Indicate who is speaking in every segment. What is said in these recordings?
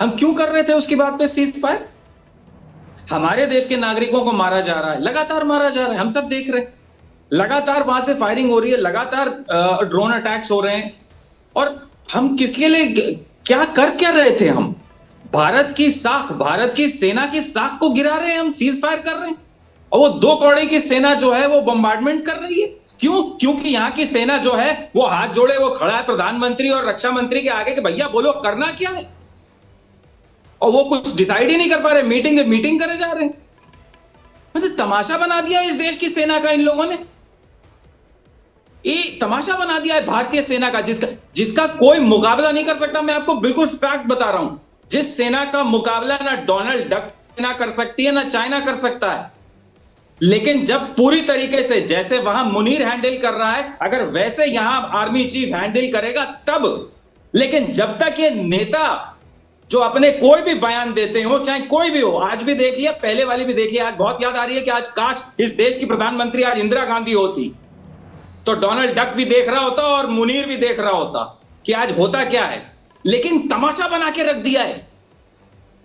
Speaker 1: हम क्यों कर रहे थे उसकी बात पे सीज फायर? हमारे देश के नागरिकों को मारा जा रहा है, लगातार मारा जा रहा है, हम सब देख रहे हैं। लगातार वहां से फायरिंग हो रही है, लगातार ड्रोन अटैक्स हो रहे हैं। और हम किसके लिए, क्या रहे थे हम? भारत की साख, भारत की सेना की साख को गिरा रहे हैं हम, सीज फायर कर रहे हैं। और वो दो कौड़े की सेना जो है वो बम्बार्डमेंट कर रही है। क्यों? क्योंकि यहाँ की सेना जो है वो हाथ जोड़े वो खड़ा है प्रधानमंत्री और रक्षा मंत्री के आगे कि भैया बोलो करना क्या है। और वो कुछ डिसाइड ही नहीं कर पा रहे, मीटिंग करे जा रहे हैं। मतलब तमाशा बना दिया इस देश की सेना का इन लोगों ने। ये तमाशा बना दिया है भारतीय सेना का, जिसका कोई मुकाबला नहीं कर सकता। मैं आपको बिल्कुल फैक्ट बता रहा हूं, जिस सेना का मुकाबला ना डोनाल्ड डक सेना कर सकती है ना चाइना कर सकता है। लेकिन जब पूरी तरीके से जैसे वहां मुनीर हैंडल कर रहा है, अगर वैसे यहां आर्मी चीफ हैंडल करेगा तब। लेकिन जब तक ये नेता जो अपने कोई भी बयान देते हो, चाहे कोई भी हो, आज भी देख लिया, पहले वाली भी देख लिया, आज बहुत याद आ रही है कि आज काश इस देश की प्रधानमंत्री आज इंदिरा गांधी होती तो डोनाल्ड डक भी देख रहा होता और मुनीर भी देख रहा होता कि आज होता क्या है। लेकिन तमाशा बना के रख दिया है।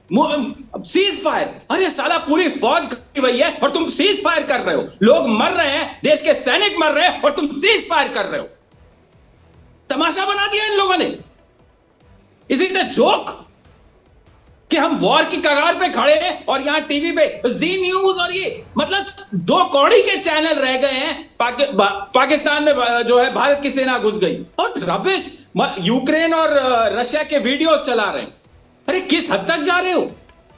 Speaker 1: सीज फायर, अरे साला पूरी फौज खड़ी हुई है और तुम सीज फायर कर रहे हो। लोग मर रहे हैं, देश के सैनिक मर रहे हैं और तुम सीज फायर कर रहे हो। तमाशा बना दिया इन लोगों ने। इज इट अ जोक कि हम वॉर की कगार पे खड़े हैं और यहां टीवी पे जी न्यूज और ये मतलब दो कौड़ी के चैनल रह गए हैं। पाकिस्तान में जो है भारत की सेना घुस गई और रबिश यूक्रेन और रशिया के वीडियोस चला रहे हैं। अरे किस हद तक जा रहे हो?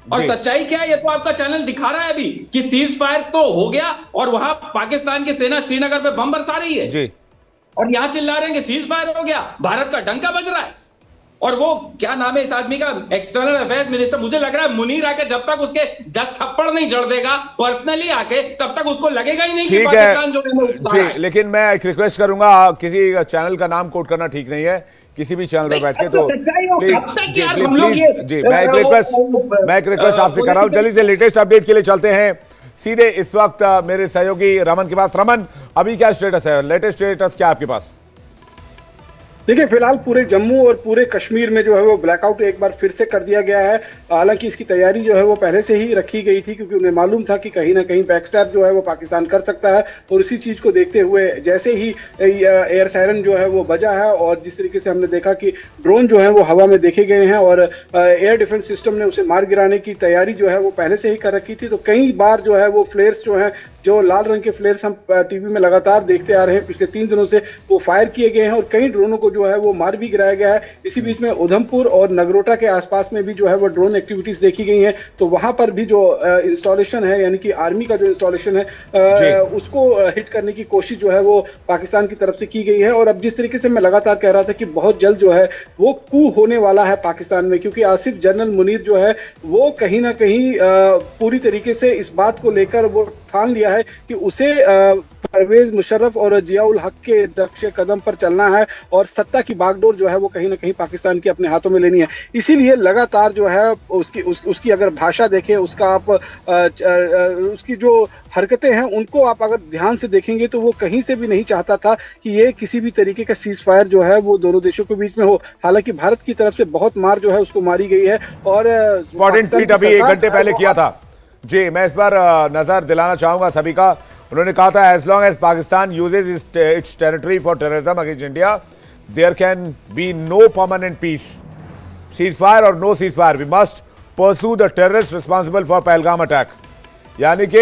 Speaker 1: और सच्चाई क्या है? ये तो आपका चैनल दिखा रहा है अभी कि सीज फायर तो हो गया और वहां पाकिस्तान की सेना श्रीनगर पे बम बरसा रही है जी। और यहां चिल्ला रहे हैं कि सीज फायर हो गया, भारत का डंका बज रहा है। और वो क्या नाम है इस आदमी का, एक्सटर्नल अफेयर्स मिनिस्टर, मुझे लग रहा है मुनीर आके जब तक उसके 10 थप्पड़ नहीं जड़ देगा पर्सनली आके, तब तक उसको लगेगा ही नहीं कि पाकिस्तान जो है
Speaker 2: जी। लेकिन मैं एक रिक्वेस्ट करूंगा, किसी चैनल का नाम कोट करना ठीक नहीं है किसी भी चैनल पर बैठ के, तो प्लीज जी मैं एक रिक्वेस्ट आपसे कर रहा हूं। जल्दी से लेटेस्ट अपडेट के लिए चलते हैं सीधे इस वक्त मेरे सहयोगी रमन के पास। रमन, अभी क्या स्टेटस है, लेटेस्ट स्टेटस क्या आपके पास?
Speaker 3: देखिए, फिलहाल पूरे जम्मू और पूरे कश्मीर में जो है वो ब्लैकआउट एक बार फिर से कर दिया गया है। हालांकि इसकी तैयारी जो है वो पहले से ही रखी गई थी, क्योंकि उन्हें मालूम था कि कहीं ना कहीं बैकस्टैप जो है वो पाकिस्तान कर सकता है। और इसी चीज़ को देखते हुए जैसे ही एयर सायरन जो है वो बजा है और जिस तरीके से हमने देखा कि ड्रोन जो है वो हवा में देखे गए हैं और एयर डिफेंस सिस्टम ने उसे मार गिराने की तैयारी जो है वो पहले से ही कर रखी थी। तो कई बार जो है वो फ्लेयर्स जो है, जो लाल रंग के फ्लेयर्स हम टीवी में लगातार देखते आ रहे हैं पिछले 3 दिनों से, वो फायर किए गए हैं और कई ड्रोनों को जो है वो मार भी गिराया गया है। इसी बीच में उधमपुर और नगरोटा के आसपास में भी जो है वो ड्रोन एक्टिविटीज देखी गई हैं। तो वहां पर भी जो इंस्टॉलेशन है, यानी कि आर्मी का जो इंस्टॉलेशन है, उसको हिट करने की कोशिश जो है वो पाकिस्तान की तरफ से की गई है। और अब जिस तरीके से मैं लगातार कह रहा था कि बहुत जल्द जो है वो कू होने वाला है पाकिस्तान में, क्योंकि आसिफ जनरल मुनीर जो है वो कहीं ना कहीं पूरी तरीके से इस बात को लेकर वो ठान लिया है कि उसे परवेज मुशर्रफ और जियाउल हक के नक्श कदम पर चलना है और सत्ता की बागडोर जो है वो कहीं ना कहीं पाकिस्तान की अपने हाथों में लेनी है। इसीलिए लगातार जो है उसकी अगर भाषा देखें, उसका आप उसकी जो हरकतें हैं उनको आप अगर ध्यान से देखेंगे तो वो कहीं से भी नहीं चाहता था कि ये किसी भी तरीके का सीज फायर जो है वो दोनों देशों के बीच में हो। हालांकि भारत की तरफ से बहुत मार जो है उसको मारी गई है। और
Speaker 2: इंपॉर्टेंट ट्वीट अभी 1 घंटे पहले किया था जी, मैं इस पर नजर दिलाना चाहूंगा सभी का। उन्होंने कहा था, as long as Pakistan uses its territory for terrorism against India, there can be no permanent peace, ceasefire और no ceasefire, we must pursue the terrorist responsible for Pahalgam attack. यानी कि